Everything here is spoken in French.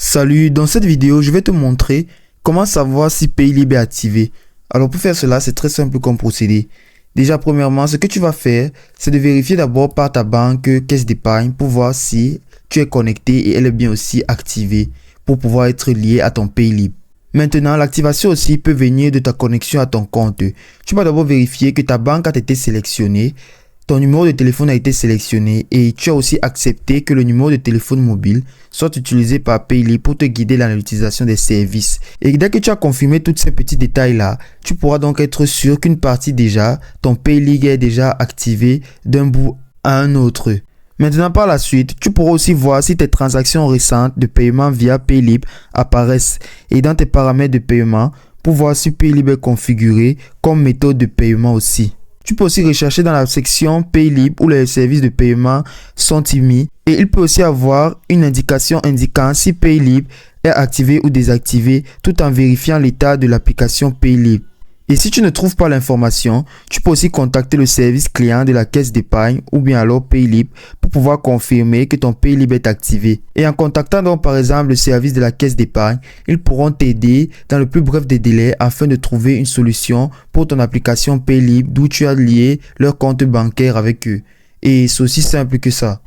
Salut, dans cette vidéo, je vais te montrer comment savoir si Paylib est activé. Alors pour faire cela, c'est très simple comme procédé. Déjà, premièrement, ce que tu vas faire, c'est de vérifier d'abord par ta banque caisse d'épargne pour voir si tu es connecté et elle est bien aussi activée pour pouvoir être lié à ton Paylib. Maintenant, l'activation aussi peut venir de ta connexion à ton compte. Tu vas d'abord vérifier que ta banque a été sélectionnée, ton numéro de téléphone a été sélectionné et tu as aussi accepté que le numéro de téléphone mobile soit utilisé par Paylib pour te guider dans l'utilisation des services. Et dès que tu as confirmé tous ces petits détails-là, tu pourras donc être sûr qu'une partie déjà, ton Paylib est déjà activé d'un bout à un autre. Maintenant, par la suite, tu pourras aussi voir si tes transactions récentes de paiement via Paylib apparaissent et dans tes paramètres de paiement pour voir si Paylib est configuré comme méthode de paiement aussi. Tu peux aussi rechercher dans la section Paylib où les services de paiement sont mis et il peut aussi avoir une indication indiquant si Paylib est activé ou désactivé tout en vérifiant l'état de l'application Paylib. Et si tu ne trouves pas l'information, tu peux aussi contacter le service client de la caisse d'épargne ou bien alors Paylib pour pouvoir confirmer que ton Paylib est activé. Et en contactant donc par exemple le service de la caisse d'épargne, ils pourront t'aider dans le plus bref des délais afin de trouver une solution pour ton application Paylib d'où tu as lié leur compte bancaire avec eux. Et c'est aussi simple que ça.